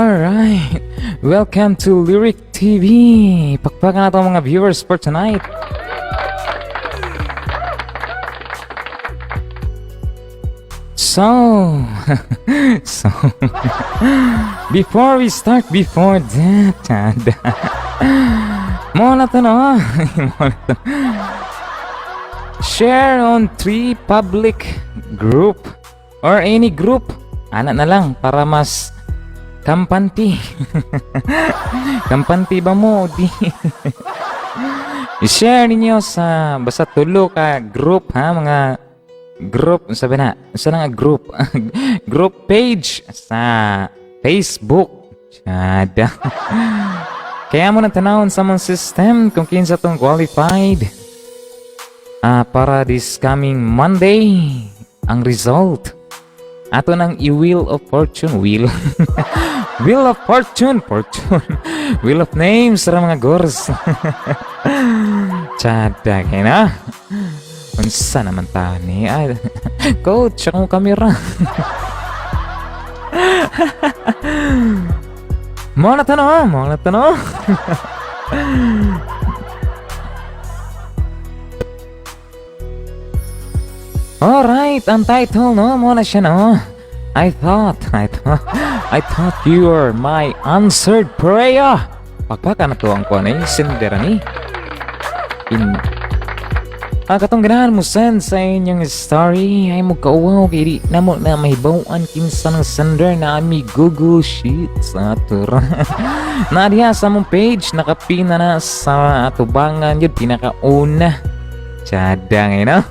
Alright, welcome to Lyric TV. Pakpakan natin mga viewers for tonight. So, before we start, before that, muna to no, share on 3 public group or any group, anak na lang para mas kampanti. Kampanti ba mo? Di. I-share ninyo sa basta tulo ka group ha, mga group, sabi na, isa na nga group. Group page sa Facebook. Tiyada. Kaya mo na tanawon sa mong system kung kinsa tong qualified. Para this coming Monday, ang result. Ato nang i-wheel of fortune, wheel. Wheel of fortune, wheel of names sa mga gors. Tiyada, kaya na. Unsa naman ta ni? Ay, coach, akong kamera. Mo na tanong. Alright, ang title no, mo na siya no. I thought you were my answered prayer. Pagpaka na to ang kuha na sendera ni. Katong ganahan mo send sa inyong story ay mo kauwaw kay di na mo na mahibawaan kinsa ng sender na ami Google Sheets atura. Na diha sa mong page nakapina na sa atubangan yun pinakauna. Tiyada ngayon no?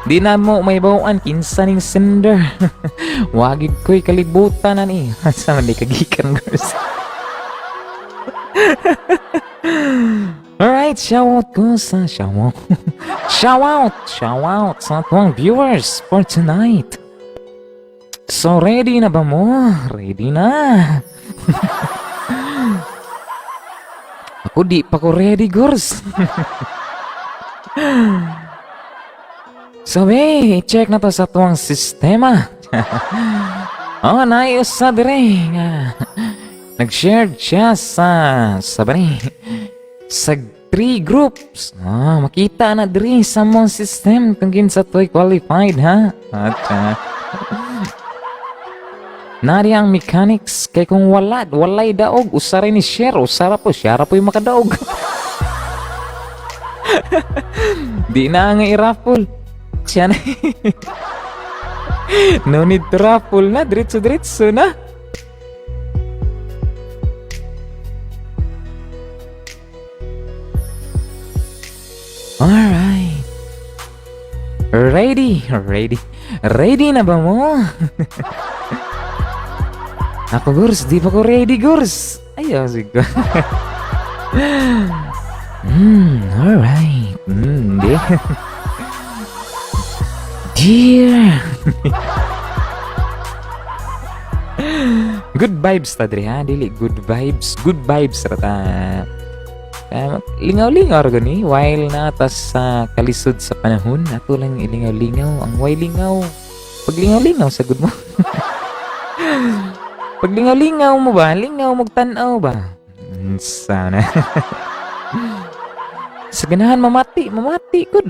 Di na mo mahibawaan kinsa ning sender. Wagig ko'y kalibutan na ni. Sa man di kagikan girls. Alright, shoutout sa tuwang viewers for tonight. So, ready na ba mo? Ready na. Ako di pa ko ready, girls. Sabi, check na to sa tuwang sistema. Naayos sa dire. Nag-share siya sa sa 3 groups. Makita na diri sa mong system kung kinsa to'y qualified ha. At nari ang mechanics kay kung walay daog usara ni share usara po yung makadaog. Di na nga i-raffle. Siya na. No need to raffle na, diretso na. Alright. Ready na ba mo? Ako gurs, di pa ko ready gurs. Ayaw siguro. Alright. Dear. Good vibes ta diri ha, dili good vibes rata. Lingaw-lingaw ro gani while natas sa kalisod sa panahon ato lang ilingaw-lingaw ang way lingaw. Pag lingaw-lingaw sa good mo. Pag lingaw-lingaw mo ba, lingaw magtan-aw ba? Sana. Sa ganahan mamati good.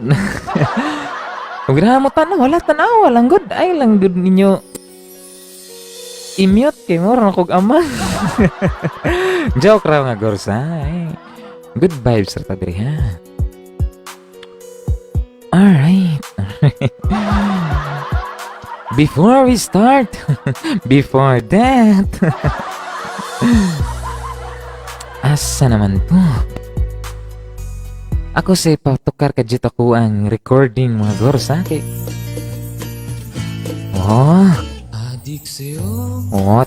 Kung ganahan mo tanaw, wala tanaw, lang good. Ay lang good ninyo. I-mute kay mo ron kog ama. Joke ra nga gors ha. Good vibes rata diri ha. Alright. Before we start, before that, asa naman to? Ako say patukar ka dito ko ang recording mga gors ha.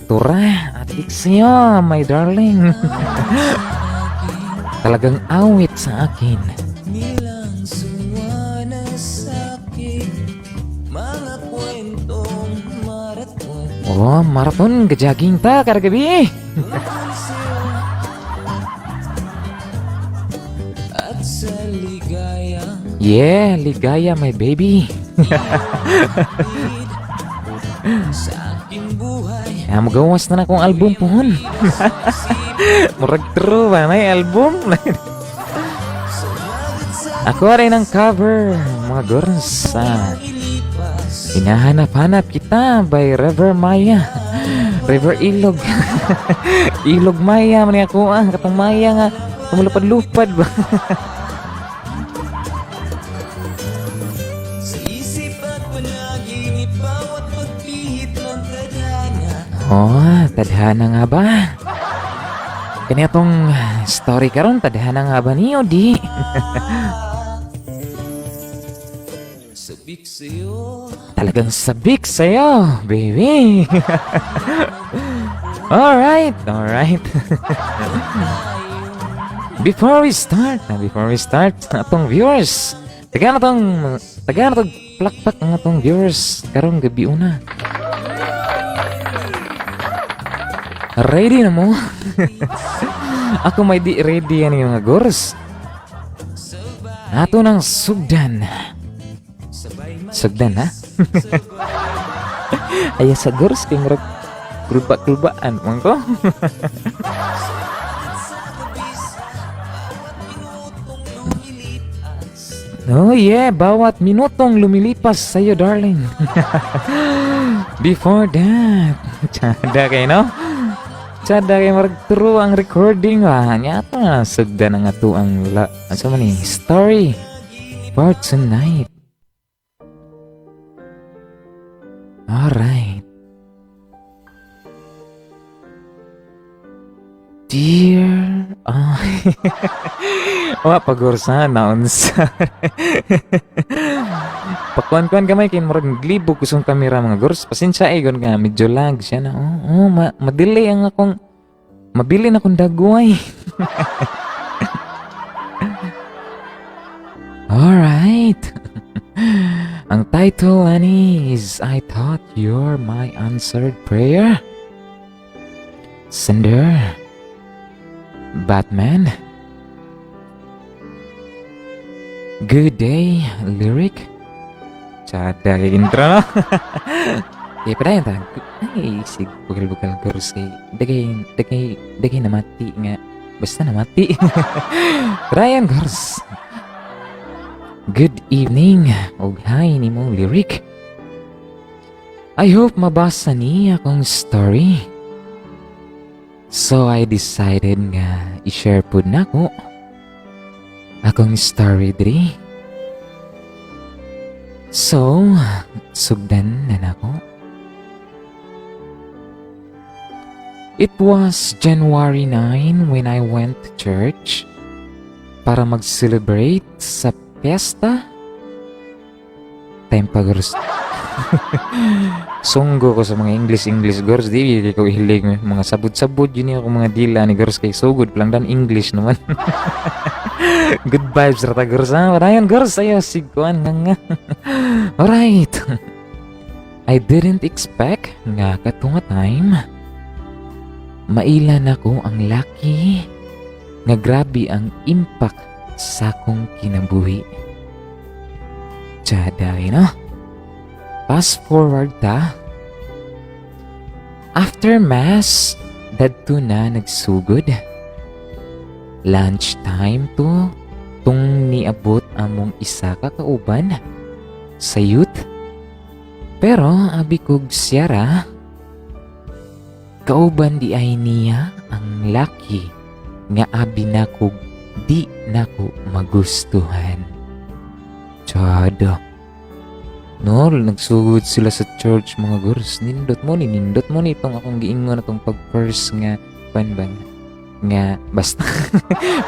Tura, adik sa'yo, my darling. Talagang awit sa akin. Nilang sumana sa'kin, mga kwentong maraton. Maraton, gajaging ta, karagabi. At sa ligaya. Yeah, ligaya, my baby. Sa aking buhay. Magawas na akong album pohon. Murag true ba may album? Ako rin ang cover, mga girls. Hinahanap-hanap kita by River Maya. River Ilog. Ilog Maya, mani ako katong Maya nga. Kumulupad-lupad ba? Tadhana nga ba? Kani atong story karon tadhana nga ba niyo di? Talagang sabik sa'yo, baby. Alright. Before we start, atong viewers, taga na tong plakpak ng atong viewers karong gabi una. Ready na mo? Ako may di ready yan yung mga gors. Ato ng sugdan. Sugdan ha? Ay sa gors kay murag kulba-kulbaan mo ko. Oh yeah, bawat minutong lumilipas sa'yo, darling. Before that, tsada kayo, no? Tsada kayo maragturo ang recording, Nyata nga, sugda na nga to ang story for tonight. Alright. Dear, pagorsa naunsa. Pakuan-kuan kamay kay murag naglibog kusong kamera mga gors. Pasensya gon nga medyo lag siya na. Madili ang akong mabili na akong dagway. Alright. Ang title ani is I Thought You're My Answered Prayer. Sender Batman. Good day, lyric. Tsada kay intro, no? Kaya pa dayan ta. Ay, sig bukal-bukal gurus kay dagay na mati nga. Basta na mati. Ryan gurus. Good evening. Og hi ni mo lyric. I hope mabasa niya akong story. So I decided nga i-share po na ko akong story diri. So, sugdan na nako. It was January 9 when I went to church para mag-celebrate sa piyesta. Time pag sunggo ko sa mga English girls, di ko ihilig mga sabud-sabud yun ako mga dila ni girls kay so good lang dan English naman. Good vibes rata girls ha. Parayan girls ayo sigkuan nga. Alright. I didn't expect nga katunga time mailan ako ang laki nga grabe ang impact sa akong kinabuhi. Tsada no? Fast forward ta. After mass, dadto na nagsugod. Lunch time to tung niabot among isa ka kauban sa youth. Pero abi kog siyara, kauban di ay niya ang laki nga abi na kog di nako magustuhan. Tsada. No, nagsugod sila sa church mga gurs. Nindot mo ni itong akong giingon atong pag-first nga ban nga basta.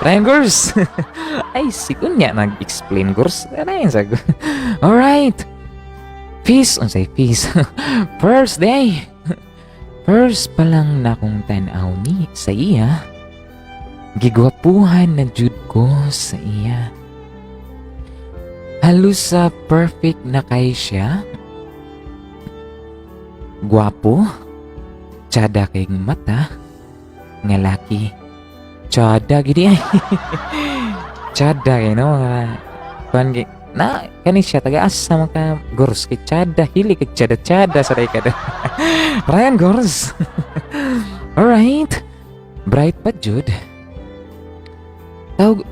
Ryan gurs. Ay, sigun nga nag-explain gurs. Ryan sag. Alright. Peace. Unsay peace. First day. First pa lang na akong tanaw ni sa iya. Gigwapuhan na jud ko sa iya. Halos sa perfect na kay siya. Gwapo. Tsada kayong mata. Nga laki. Tsada gini ay. Tsada kayo no. Kani siya taga-asa mga gors kay tsada. Hili kay tsada-tsada sa day ka. Ryan Gors. Alright. Bright pa jud.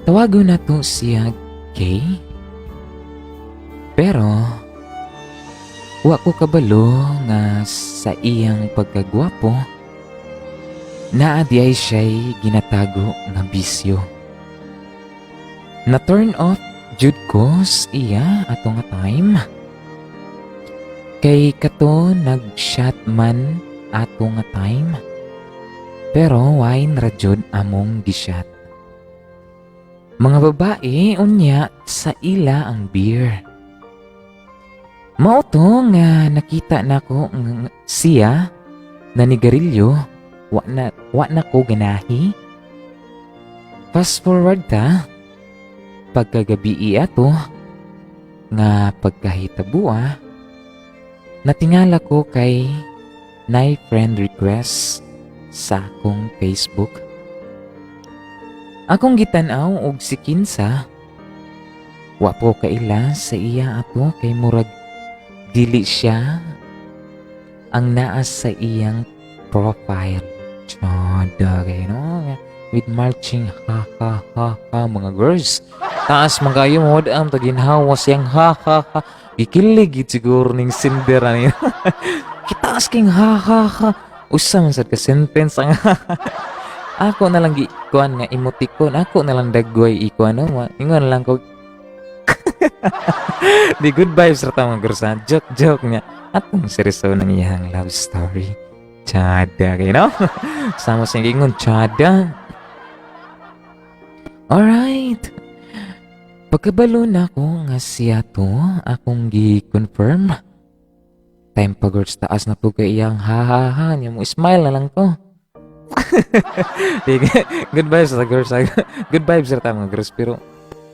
Tawagon na to siya Kay. Pero wa ko kabalo nga sa iyang pagkagwapo naa di ay siya'y ginatago nga bisyo. Na turn off jud ko sa iya ato nga time. Kay kato nag-shot man ato nga time. Pero wine ra jud among gi-shot. Mga babae unya sa ila ang beer. Mao to nga nakita nako siya na nigarilyo wa na ko ganahi. Fast forward ta pagkagabi ato nga pagkahitabua natingala ko kay nay friend request sa akong Facebook. Akong gitan-aw og si Kinsa. Wa po kaila sa iya ato kay murag dili siya ang naa sa iyang profile. Tsada kayo no? With marching ha ha ha ha mga girls. Taas mga kayo mo ang taginhawa siyang ha ha ha. Gikilig siguro ning Cinder niya. Kitaas king ha ha ha. Usa man sad ka sentence ang ako na lang ikuan nga emoticon. Ako na lang dagway ikuan no. Ingon lang ko. Di good vibes ra ta mga girls. Joke niya. At ang seryoso ng iyang love story. Tsada kayo no? Sama siyang ingon tsada. Alright. Pagkabalo na ako nga siya to, akong gi-confirm. Time pa girls, taas na po kay iyang ha-ha-ha. Niya mo, smile na lang to. Good vibes sa girls. Good vibes sa mga girls. Pero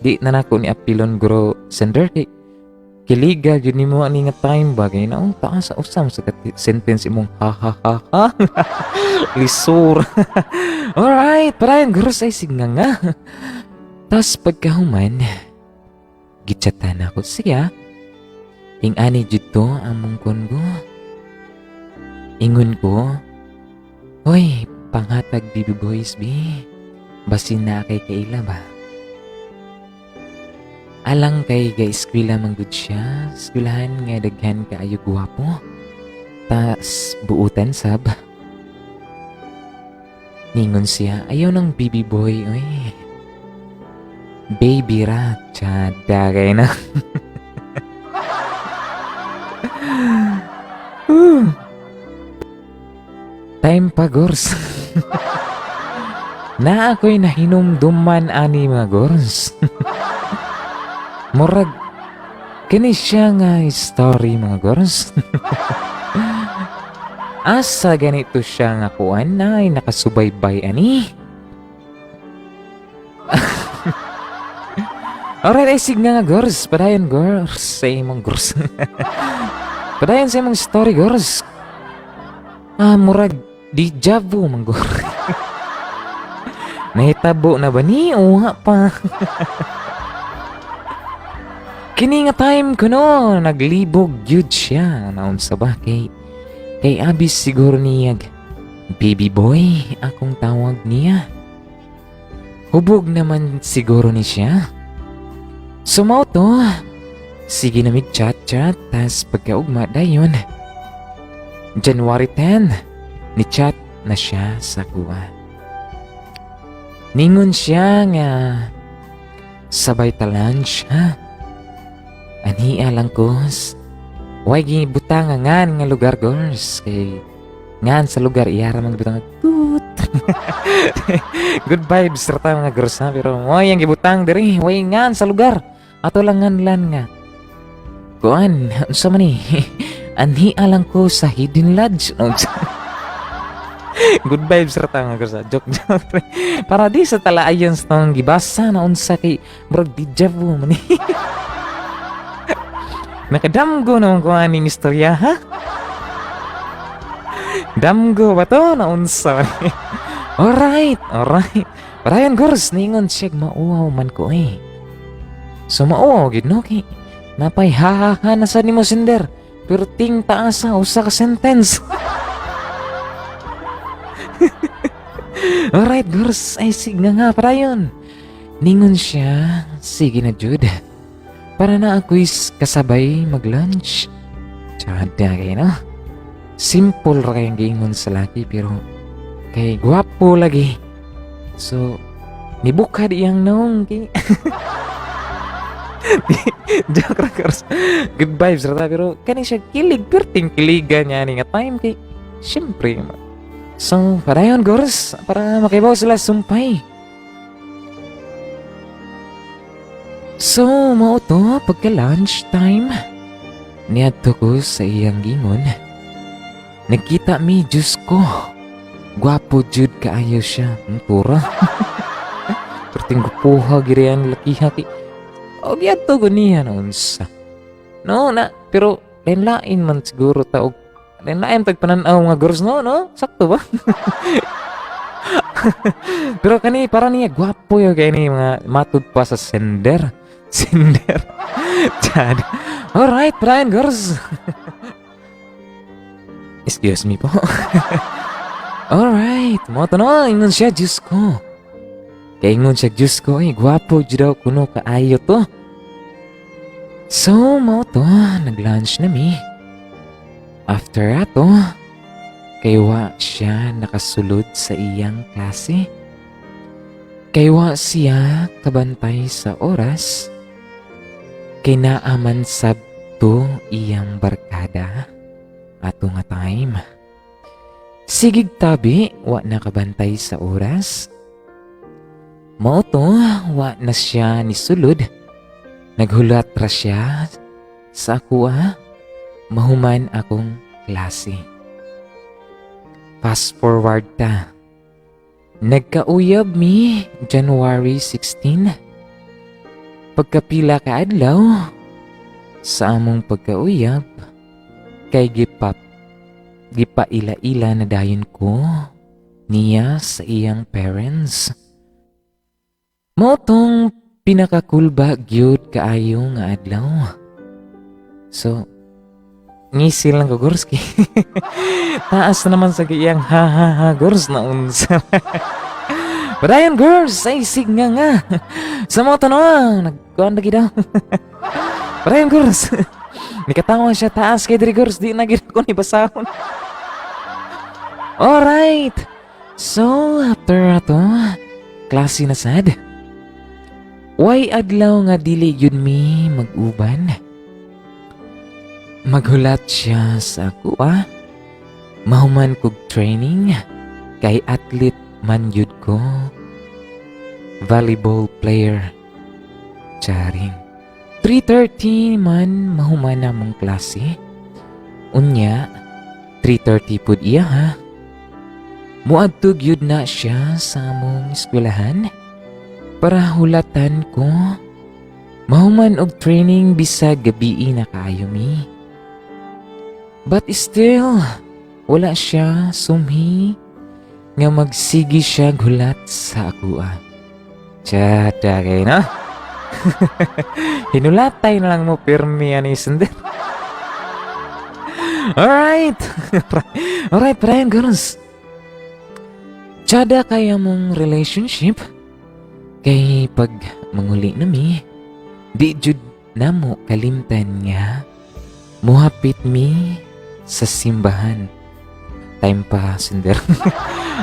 di na nako ni apilon guro sender kay kiliga yun ni mo ani nga time bagay na taas sa usam sa sentence imong ha-ha-ha-ha. Lisur. Alright, parayan girls ay signa nga. Tas pagkahuman, gichatan ako siya. Ing ani dito among kongo. Ingon ko, hoy, panghatag baby boys bi. Basin na kay kaila ba? Alang kay ga-eskwela man gud siya. Eskwelahan nga daghan kaayo gwapo. Tas buutan sab. Ningon siya, ayaw ng baby boy, oy. Baby ra, tsada kayo na. Time pa, gors. Na ako'y nahinumduman ani mga gors. Murag, kini siya nga story mga gors. Asa ganito siya nga kuan na ay nakasubaybay ani. Alright, ay signa nga gors. Padayon gors sa imong gors. Padayon sa imong story gors. Murag deja vu man gors. Nahitabo na ba ni? Uha pa. Kini nga time ko no, naglibog yun siya. Naon sa ba kay abis siguro niyag. Baby boy, akong tawag niya. Hubog naman siguro ni siya. Sumaw to. Sige na mig-chat-chat, tas pagkaugma dayon. January 10, ni-chat na siya sa kuha. Ningon siya nga sabay ta lunch, ha? Ania lang ko. Way gibutang nga lugar, girls. Kay ngan sa lugar iyara man gibutang tut. Good vibes ra ta mga girls ha, pero way ang gibutang diri, way ngan sa lugar. Ato lang nganlan nga. Kuan, unsa man ni? Anhi alang ko sa Hidden Lodge. Good vibes ra ta mga girls. Joke. Para di sa talaayan sa gibasa na unsa kay murag deja vu man ni. Nakadamgo naman ko aning istorya, ha? Damgo ba to? Naunsa. Alright. Parayan, girls, ningon siya mauwaw man ko eh. So mauwaw, gid no? Kay napay ha-ha-ha na sa ni mo, Cinder. Pero ting taasa, usa ka sentence. Alright, girls. Ay, sige nga padayon. Ningon siya, sige na jud. Para na ako'y kasabay mag-lunch. Tsada kayo, no? Simple ra kayong giingon sa laki, pero kay gwapo lagi. So, nibukad iyang naong kay... Joke ra, girls. Good vibes ra ta, pero kani siya kilig, perting kiligan niya ni nga time kay... Siyempre, so, padayon, girls, para makibaw sila sumpay. So, mao to, pagka-lunch time, niadto ko sa iyang gingon. Nagkita mi, Diyos ko. Gwapo jud kaayo siya. Pura. Perting gupuha, giriyan, lakiha ki. O, giadto ko niya na unsa. No, na, pero, lain man siguro taog. Lain tagpananaw nga girls, no? Sakto ba? Pero kani para niya gwapo yo kay ni mga matud pa sa sender. Chad. Alright, Brian girls. Excuse me po. Alright, mo to no, ingon siya Diyos ko. Kay ingon siya Diyos ko, ay gwapo jud daw kuno kaayo to. So, mo to, nag-lunch na mi. After ato, kaywa siya nakasulod sa iyang klase. Kaywa siya kabantay sa oras. Kay naaman sabto iyang barkada. Ato nga time. Sigig tabi, wa nakabantay sa oras. Mao to, wa na siya ni sulod. Naghulat ra siya sa akuha. Mahuman akong klase. Fast forward ta. Nagkauyab mi January 16. Pagkapila ka adlaw sa among pagkauyab kay gipaila-ila na dayon ko niya sa iyang parents. Mao tong pinakakulba gyud kaayo nga adlaw. So ngisil lang ko, Gorski. Taas na naman sa giyang ha, Gors, na unsa. Padayon, girls, ay sig nga. Sa mga tanong, nagkuhan lagi daw. Padayon, girls. Nikatawa siya taas kay diri, girls, di na gina ko ni basahon. Alright. So, after ato, klase na sad. Why adlaw nga dili yun mi mag-uban? Maghulat siya sa ako, Mahuman kog training, kay athlete man yun ko. Volleyball player. Charing. 3:30 man mahuman namong klase. Unya, 3:30 pud iya ha. Muadtog yun na siya sa among eskwelahan para hulatan ko. Mahuman og training bisag gabi na kaayo mi. But still, wala siya sumhi nga magsigi siya gulat sa ako. Tsada kayo na. Hinulatay na lang mo pirmi ani sender. Alright. Alright, Brian girls. Tsada kaya mong relationship. Kay pag manguli na mi, di jud na mo kalimtan nga muhapit mi sa simbahan. Time pa, sender.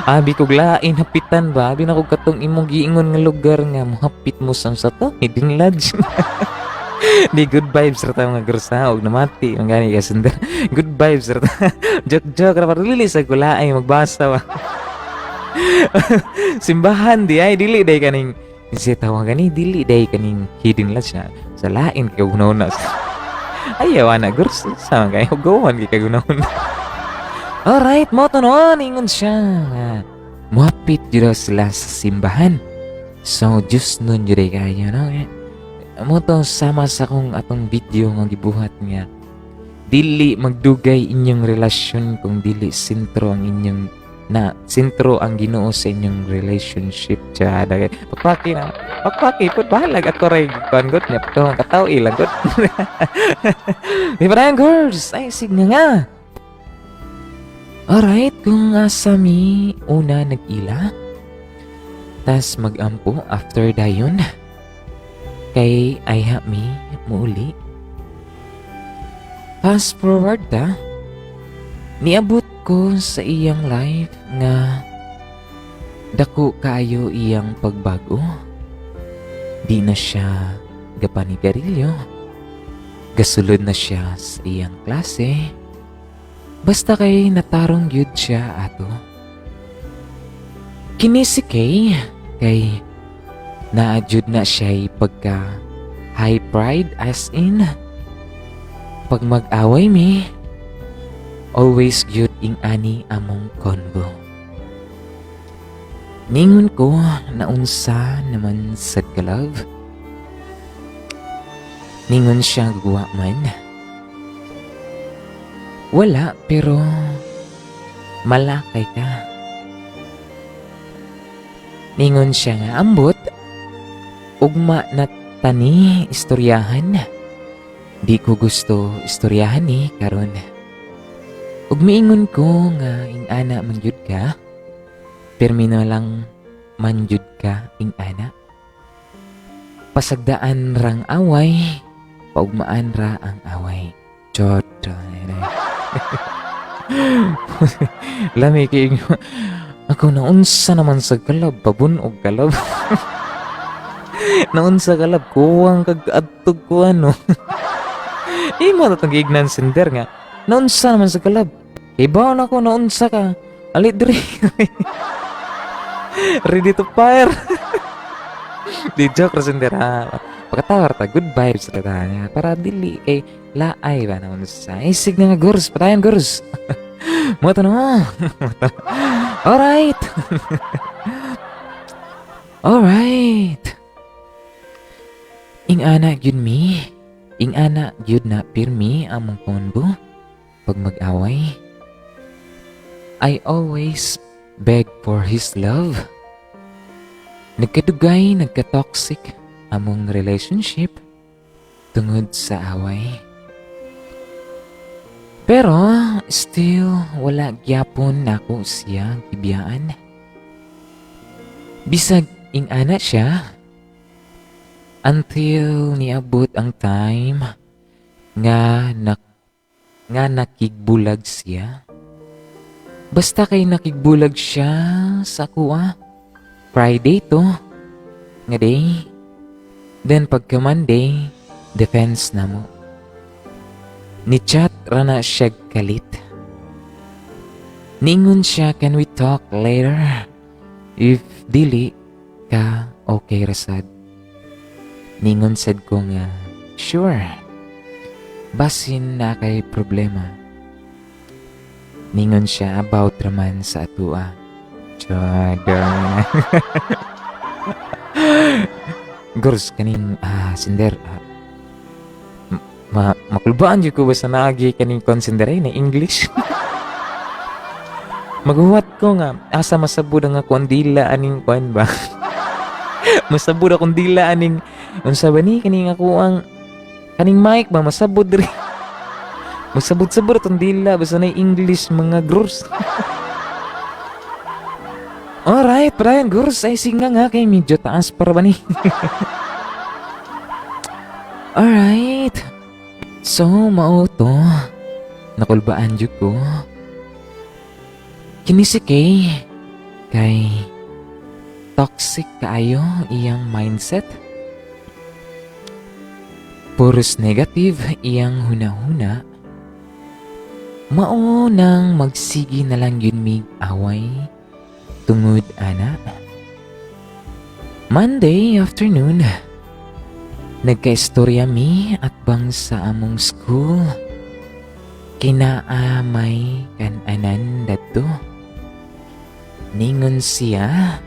Abi kog lain hapitan ba? Abi na kog katong imong giingon nga lugar nga muhapit mo sa to. Hidden lodge. Di good vibes ra ta mga girls ha. Og namati ang gani ka, sender. Good vibes ra ta. Joke ra para dili sa gulaay magbasa ba. Simbahan di ay dili day kaning si tawag gani dili day kaning hidden lodge na. Sa lain kay una. Ayaw na girls. Sama kayo gawan kay kagunahon. Alright, mo to noon, ingon siya. Muhapit yun sila sa simbahan. So, Diyos nun yun kayo, no? Mo to, sama sa kong atong video nga gibuhat nga. Dili magdugay inyong relasyon kung dili sentro ang inyong sentro ang Ginoo sa inyong relationship. Tsada kayo. Pagpaki, put bahalag ako rin. Kuangot niya, kataw ilang gut. Di ba na yan, girls? Ay, sige nga. Alright, kung asa mi una nag-ila, tas mag-ampo after dayon, kay ayha mi muuli. Fast forward ta, niabot ko sa iyang life nga dako kaayo iyang pagbago. Di na siya gapanigarilyo, gasulod na siya sa iyang klase. Basta kay natarong yun siya ato. Kini si kay naadjud na siya'y pagka high pride as in pag mag-away mi, always gyud ing ani among convo. Ningon ko na unsa naman sad ka love. Ningon siya guwa man. Wala, pero malakay ka. Ningon siya nga ambot, ugma na tani istoryahan. Di ko gusto istoryahan ni karon. Ug miingon ko nga ing ana mangyud ka, termino lang mangyud ka ing ana. Pasagdaan rang away, paugmaan ra ang away. Choto. Lami kay ako naunsa naman sa kalab, pabunog kalab. Naunsa kalab, kuwang kag adtog ko ano. Imo na itong ignan sinder nga. Naunsa naman sa kalab. Ibaw na ko, naunsa ka. Alit diri. Ready to fire. Di joke ra sinder ha. Pagkatawar ta, good vibes ra ta. Para dili kay laay ba naman sa isig na nga gurs. Patayan gurs. Mga tanong. Alright. Alright. Ing ana gyud mi. Ing ana gyud na pirmi among konbo pag mag-away. I always beg for his love. Nagkadugay, nagka-toxic among relationship tungod sa away. Pero still wala gyapon nako siya gibiyaan. Bisag ing ana siya until niabot ang time nga nakigbulag siya. Basta kay nakigbulag siya sa kuha. Friday to nga day. Then pagka Monday, defense na mo. Ni chat ra na siya galit. Ningon siya, can we talk later? If dili ka, okay rasad. Ningon sad ko nga, sure. Basin na kay problema. Ningon siya about raman sa atua. Chadang. Gors, kaning sinder. Makulbaan dyan ko ba sa naagi kaning konsenderay na English? Maghuwat ko nga, asa masabud nga kondila aning kwan ba? Masabud akong dila aning, unsa ba ni kaning ako ang, kaning mic ba, masabud rin. Masabud-sabud atong dila, basta na English mga gurs. Alright, Brian, gurs, ay singa nga kay medyo taas para ba ni? Alright. So, mao to. Nakulbaan dyan ko. Kini si kay toxic kaayo iyang mindset. Puros negative iyang hunahuna. Mao nang magsigi na lang yun mig away tungod ana. Monday afternoon, nagkaistorya mi at bang sa among school. Kinaamay kan anan dadto. Ningon siya,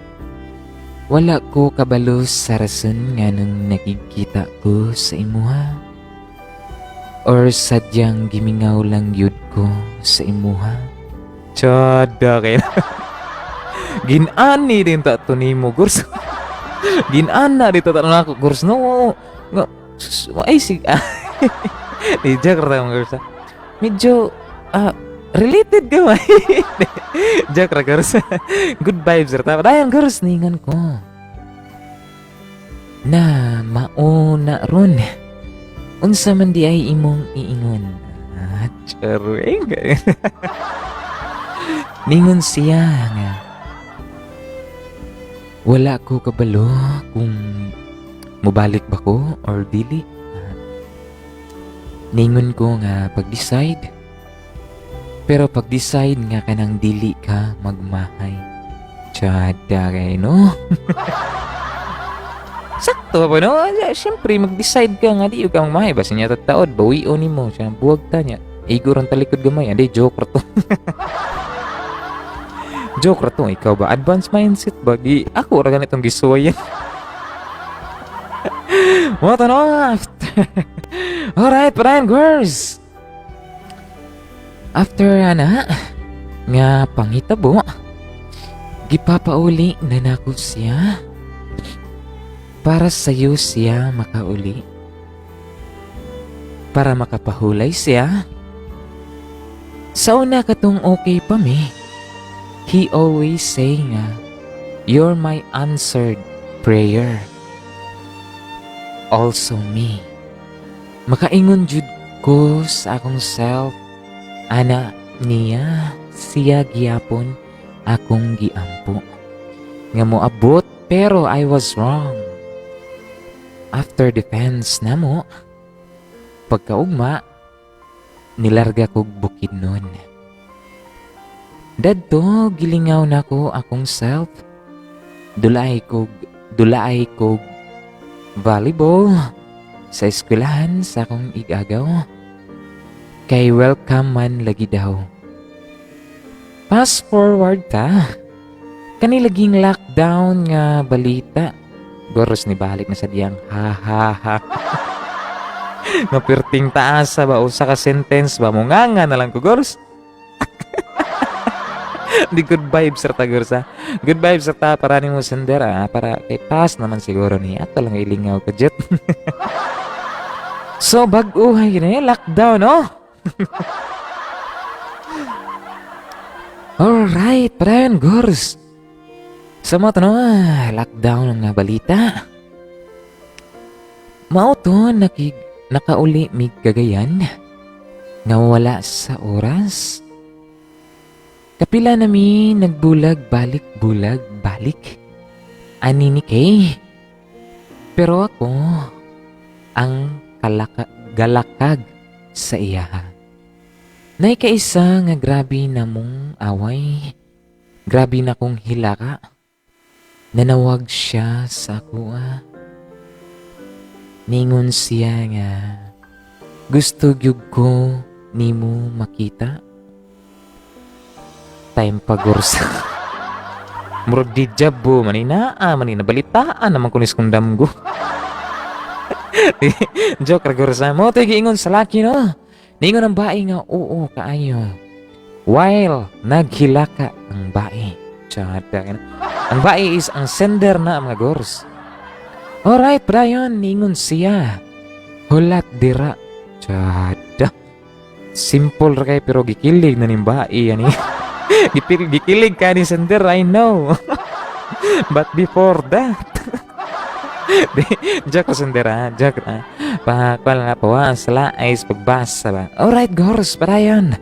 wala ko kabalo sa rason nga nung nakikita ko sa imuha. Or sadyang gimingaw lang yun ko sa imuha. Tsada kayo. Ginani din ta to ni mo, Gurs. Ginana dito ta na ako, Gurs. No, ay sige. Di joke ra mga Gurs. Medyo related gamay. Joke ra girls. Good vibes ra ta. Dayon girls ningan ko. Na mauna ron. Unsa man di ay imong iingon. Charing. Ningon siya nga. Wala ko kabalo kung mubalik ba ko or dili. Ningon ko nga pag-decide. Pero pag-decide nga kanang dili ka magmahay. Tsada kay no? Sakto po no? Siyempre mag-decide ka nga di ka magmahay. Basta niya tataod, bawion ni mo. Siya buwag ta niya. Iguran talikod gamay. Andi, joke ra to. Joke ra to. Ikaw ba? Advanced mindset ba? Ako ra ganitong gisuwayan. What on after? Alright, parayan girls. After nga pangitabo, gipapauli na nako siya. Para sa'yo siya makauli. Para makapahulay siya. Sa una katong okay pa mi. He always say nga, you're my answered prayer. Also me. Makaingon jud ko sa akong self, ana niya siya giyapon akong giampo. Nga moabot pero I was wrong. After defense na mo, pagkaugma, nilarga kog bukid nun. Dadto gilingaw nako akong self. Dulaay kog volleyball sa eskwelahan sa akong igagaw. Kay welcome man lagi daw. Fast forward ta. Kanilaging lockdown nga balita. Goros ni balik na sa diyang ha ha ha. Napirting taasa ba o sa ka sentence ba mo nga na lang ko goros. Di good vibes sa ta goros ha. Good vibes sa ta para ni mo sender para kay pass naman siguro ni ato lang ilingaw ka jet. So bag-uhay na lockdown oh. Alright, parayan gors. Sa mga tanong, lockdown nga balita. Mao to nakauli mig kagayan nga wala sa oras. Kapila nami nagbulag balik ani ni Kay. Pero ako ang galakag sa iya. Nay kaisa nga grabe na mong away. Grabe na kong hilaka. Nanawag siya sa ako Ningon siya nga gusto gyud ko nimo makita. Time pagursa. Murag di jabo manina balitaan naman kunis kong damgo. Joke ra gursa mo tay giingon sa laki no. Ningon ang bae nga oo kaayo. While naghilaka ang bae. Tsada. Ang bae is ang sender na mga gors. Alright, Brian, ningon siya. Hulat dira. Tsada. Simple ra kay pero gikilig na ning bae ani. Gikilig ka ni sender, I know. But before that. Joke ko sender joke na. Pakal nga po sala ayos pagbasa ba. Alright, gors, Brian.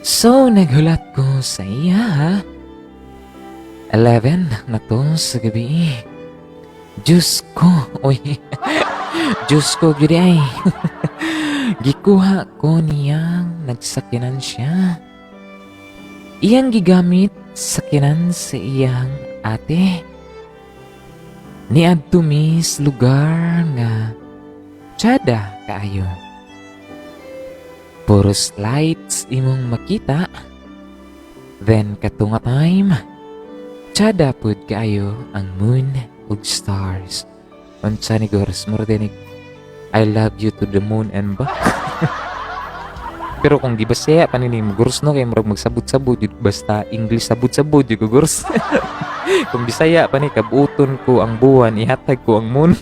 So, naghulat ko sa iya 11 na to sa gabi. Diyos ko, oy. Diyos ko, gudi ay. Gikuha ko niyang nagsakinan siya. Iyang gigamit sakinan sa iyang ate. Niadto mi sa lugar nga tsada kaayo. Puros lights imong makita. Then katunga time, tsada pud kaayo ang moon ug stars. Unsa ni Gors mo dinig I love you to the moon and back. Pero kung di Bisaya pa nini Gors no kay murag magsabot-sabot jud basta English sabot-sabot jud ko Gors. Kung Bisaya pa ni kabuton ko ang buwan ihatag ko ang moon.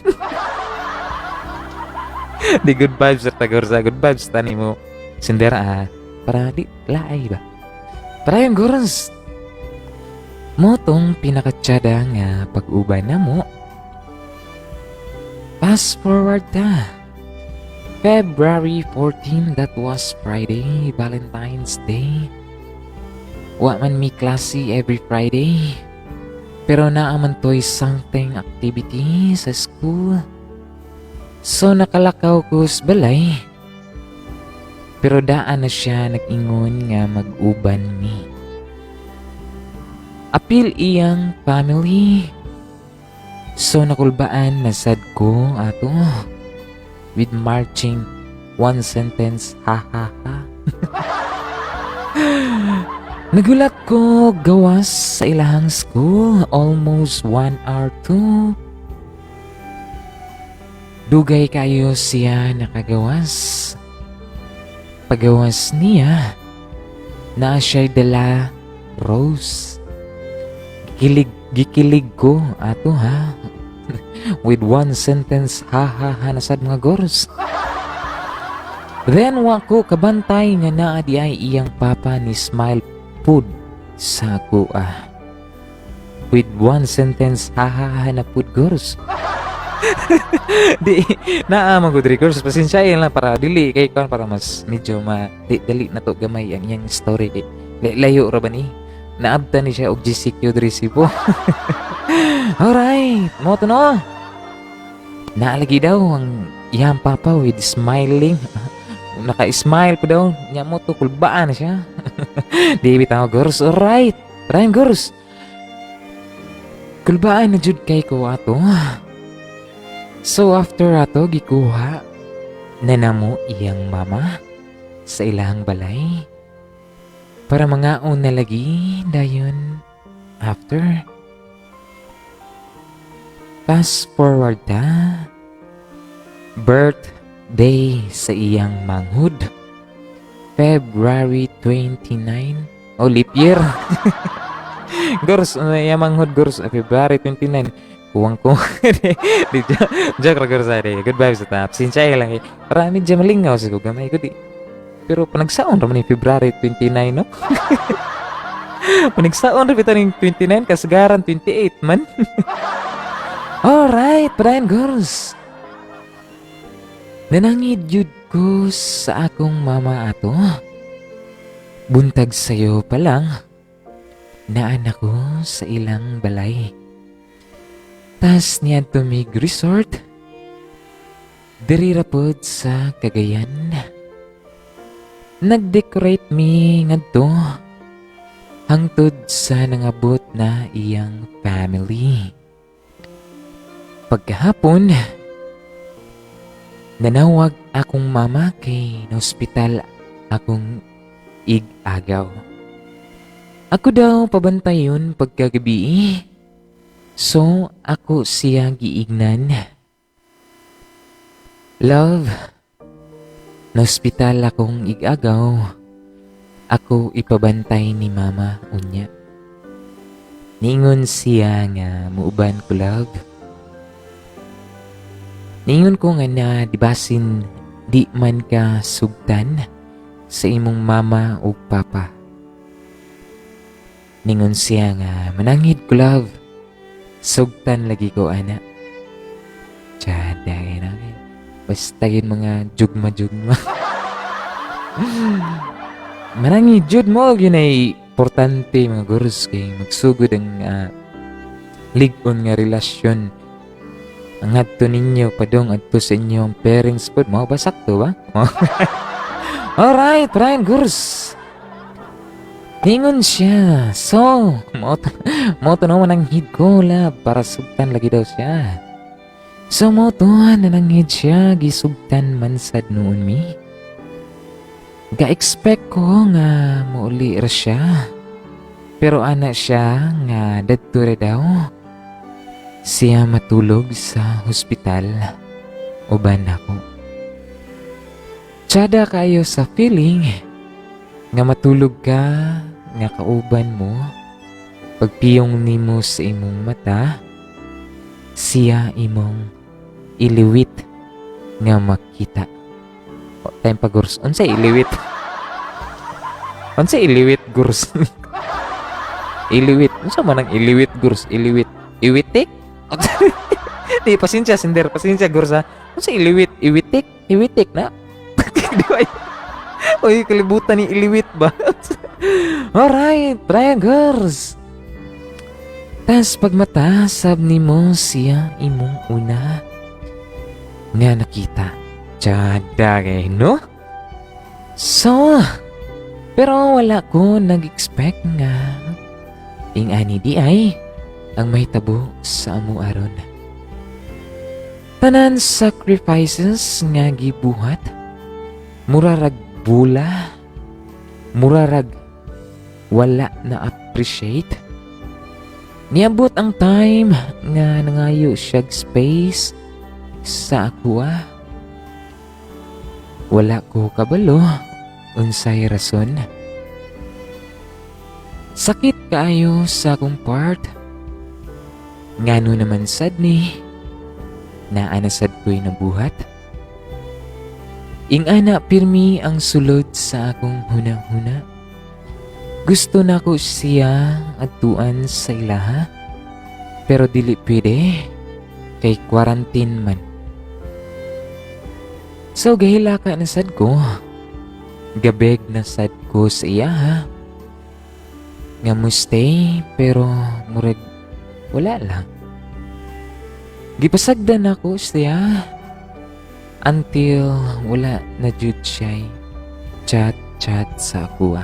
Di good vibes sa Gors, good vibes tani mo Sendera para di laay ba. Para yung gurus. Mo tong pinakatsada nga pag-uban na mo. Fast forward ta. February 14, that was Friday, Valentine's Day. Wa man mi klase every Friday. Pero naaman to'y something activity sa school. So nakalakaw ko sa balay. Pero daan na siya nag-ingon nga mag-uban mi. Apil iyang family. So nakulbaan na sad ko ato. With marching one sentence ha ha ha. Nagulat ko gawas sa ilahang school almost 1 hour to. Dugay kayo siya nakagawas. Pagawas niya na siya'y dala rose. Gikilig ko ato ha. With one sentence ha ha ha nasad mga goros. Then wako kabantay nga naa di ay iyang papa ni smile pud sa ako with one sentence ha ha ha na pud goros. Di naa magud records pasensyahin lang para dili kay kon para mas medyo dali na to gamay ang iyang story kay layo ra ba ni naabta ni siya og GCQ resibo. Alright, mo to no. Naalagi daw ang iyang papa with smiling. Naka-smile po daw. Nya mo to kulbaan na siya. Di bitaw girls. Alright. Ryan girls. Kulbaan na jud kay ko ato. So after ato gikuha na namo iyang mama sa ilang balay para mangaon na lagi dayon after. Fast forward ta. Birthday sa iyang manghud. February 29. Oh, leap year. Gors, iyang manghud, gors. February 29. Kuwang ko. Joke ra gors ay. Good vibes sa tap. Sinsay lang eh. Para medyo malingaw sa gamay ko di. Pero panagsaon raman ni February 29, no? Panagsaon rin ito ng 29 kasagaran 28 man. Alright, Brian girls. Nanangid yun ko sa akong mama ato. Buntag sayo pa lang. Naan ako sa ilang balay. Tas niya tumig resort. Diri rapod sa Cagayan. Nag-decorate mi ngadto. Hangtod sa nangabot na iyang family. Pagkahapon, nanawag akong mama kay na ospital akong ig-agaw. Ako daw pabantayon pagkagabi. So, ako siya giignan. Love, na ospital akong ig-agaw. Ako ipabantay ni mama unya. Ningon siya nga muuban ko love. Ningon ko nga na dibasin di man ka sugtan sa imong mama o papa. Ningon siya nga manangid ko love. Sugtan lagi ko ana. Tsada na. Basta yun mga jugma-jugma. Manangid jud mo yun ay importante mga gurus kay magsugod ang ligon nga relasyon. Ang adto ninyo padong adto sa inyong parents pod mo ba sakto ba? Alright, Brian Gurs. Ningon siya. So, mo to naman ang hid ko lab para sugtan lagi daw siya. So mo to nanangid siya gisugtan man sad noon mi. Ga-expect ko nga mauli ra siya. Pero ana siya nga dadto ra daw. Siya matulog sa hospital. Uban ako. Tsada kayo sa feeling nga matulog ka nga kauban mo. Pagpiyong nimo sa imong mata, siya imong iliwit nga makita. O, time pagurs. Unsay iliwit? Unsa iliwit gurs? Iliwit. Unsa man ang iliwit gurs? Iliwit. Iwitik? Di pasensya sender, pasensya gurs ha. Unsa iliwit? Iwitik? Iwitik na. Di ba? Oy, kalibutan ni iliwit ba? Alright, Brian gurs. Tas pagmata sab nimo siya imong una nga nakita. Tsada kay no? So, pero wala ko nag-expect nga ani di ay ang mahitabo sa amo aron. Tanan sacrifices nga gibuhat, murarag bula, murarag wala na appreciate. Niabot ang time nga nangayo siyag space sa ako. Wala ko kabalo unsay rason. Sakit kaayo sa akong part. Ngano naman sad ni na anasad ko'y nabuhat. Ing-ana pirmi ang sulod sa akong hunang-huna. Gusto na ko siya adtuan sa ilaha, pero dili pwede kay quarantine man. So gahila ka na sad ko. Gabeg na sad ko sa iya ha. Nga mo stay pero murag wala lang. Gipasagdan ako siya until wala na jud siya chat sa ako.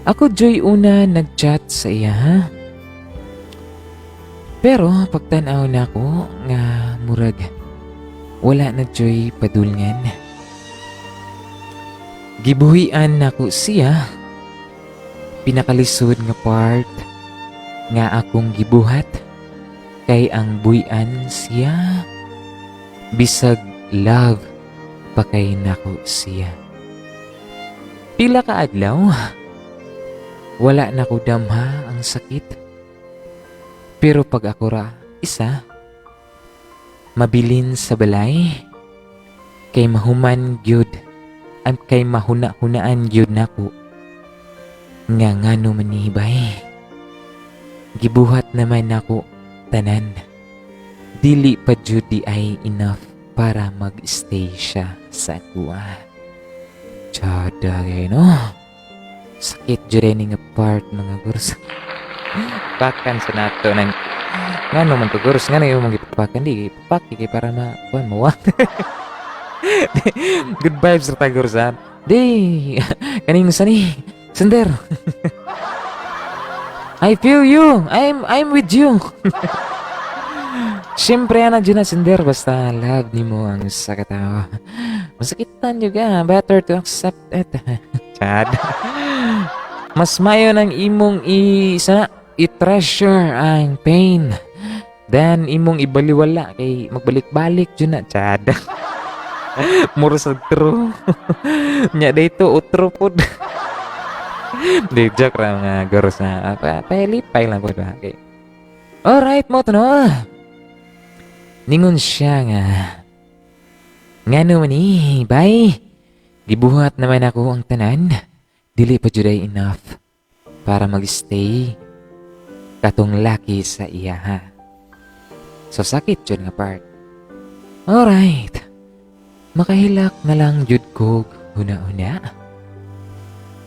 Ako joy una nag-chat sa iya ha. Pero pagtanaw na ako nga murag wala na joy padulngan. Gibuhian nako siya. Pinakalisod nga part nga akong gibuhat kay ang buhian siya. Bisag love pa kay nako siya. Pila ka adlaw wala na ko damha ang sakit. Pero pag ako ra isa mabilin sa balay kay mahuman gyud at kay mahuna-hunaan gyud nako nga ngano manihibay. Gibuhat naman nako tanan. Dili pa jud di ay enough para mag-stay siya sa ako. Tsada kay no. Sakit jud ni nga part mga gurs. Pakan sa nato ng ngano man to gurs ngano yung mga ipapakan di ipapaki kay para kuan mo. Good vibes ra ta gurs ha. Di kaning sani sender. I feel you. I'm with you. Siyempre ana dyan na sender basta love ni mo ang sa katawa. Masakitan juga better to accept it. Chad. Mas mayo ng imong i-treasure ang pain then imong ibaliwala kay magbalik-balik dyan na Chad. Mura sa true. Nya dito utro pod. Di joke ra nga goros na palipay lang pod ba kay. Alright mo to no. Ningon siya nga ngano man ni bye. Gibuhat naman ako ang tanan. Dili pa jud ay enough para mag-stay katong laki sa iya ha. So sakit jud nga part. Alright. Makahilak na lang jud ko huna-huna.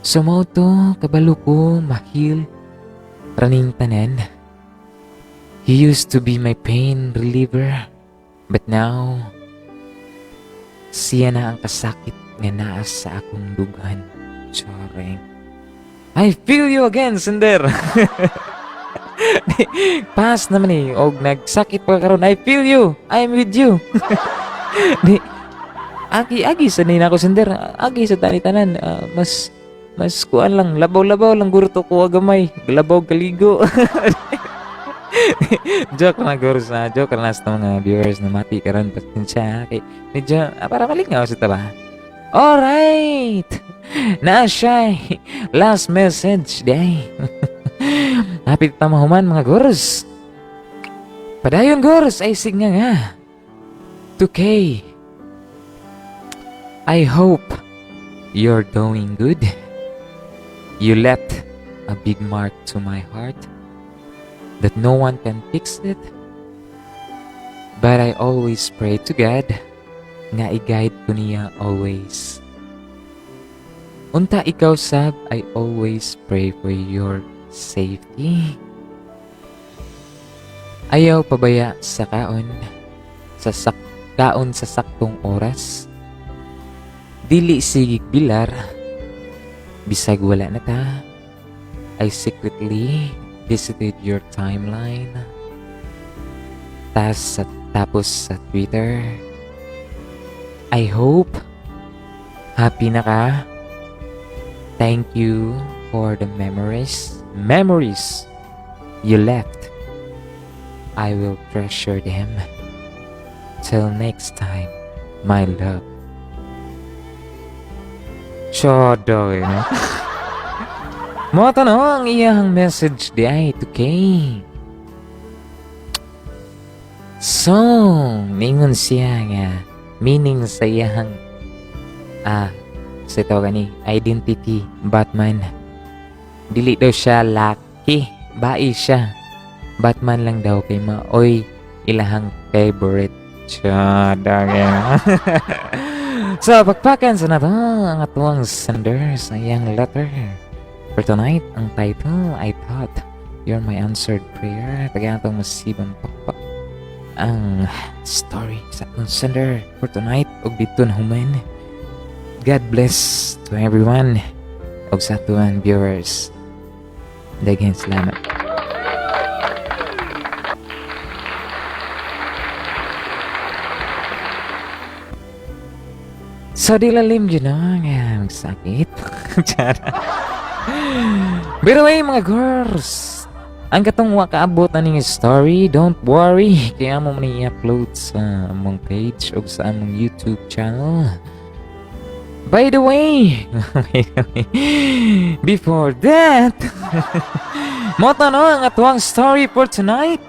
So mao to kabalo ko mahil raning tanan. He used to be my pain reliever, but now siya na ang kasakit nga naa sa akong dughan. Sorry. I feel you again, Sender. Pass naman eh. Og nagsakit pa karon. I feel you. I'm with you. Di, agi sa nina ko, Sender. Agi sa tanitanan. Mas kuan lang. Labaw-labaw lang gurto ko agamay. Labaw kaligo. Joke na gurus na. Joke na sa mga viewers na mati karon. Pasensya. Okay. Medyo, para malingaw sa taba. Alright. Na siya. Last message day. Hapit tamahuman mga gurus. Padayon gurus ay signa nga. 2K. I hope you're doing good. You left a big mark to my heart that no one can fix it. But I always pray to God nga i-guide ko niya always. Unta ikaw sab, I always pray for your safety. Ayaw pabaya sa kaon sa saktong oras. Dili sigig bilar, bisag wala na ta. I secretly visited your timeline. Tapos sa Twitter. I hope happy na ka. Thank you for the memories you left. I will treasure them. Till next time, my love. Shodo, no? Mo tanong iyang message di ay to Kay. So, ningon siya nga meaning sa iyang sa ito gani identity Batman. Dili daw siya lucky, bai siya. Batman lang daw kay maoy ilahang favorite. Chada. So, pagpakan sa nato ang atuang sender sa iyang letter. For tonight, ang title, I Thought You're My Answered Prayer. Tagatong masibang pakpak ang story sa atong sender for tonight og biton human. God bless to everyone og sa atuang viewers. Daghang salamat. So, di lalim dyan nga magsakit. By the way, mga girls, ang katong wakaabot na ning story, don't worry. Kaya mo man i-upload sa among page o sa among YouTube channel. By the way, before that, mo tanong ang atuang story for tonight.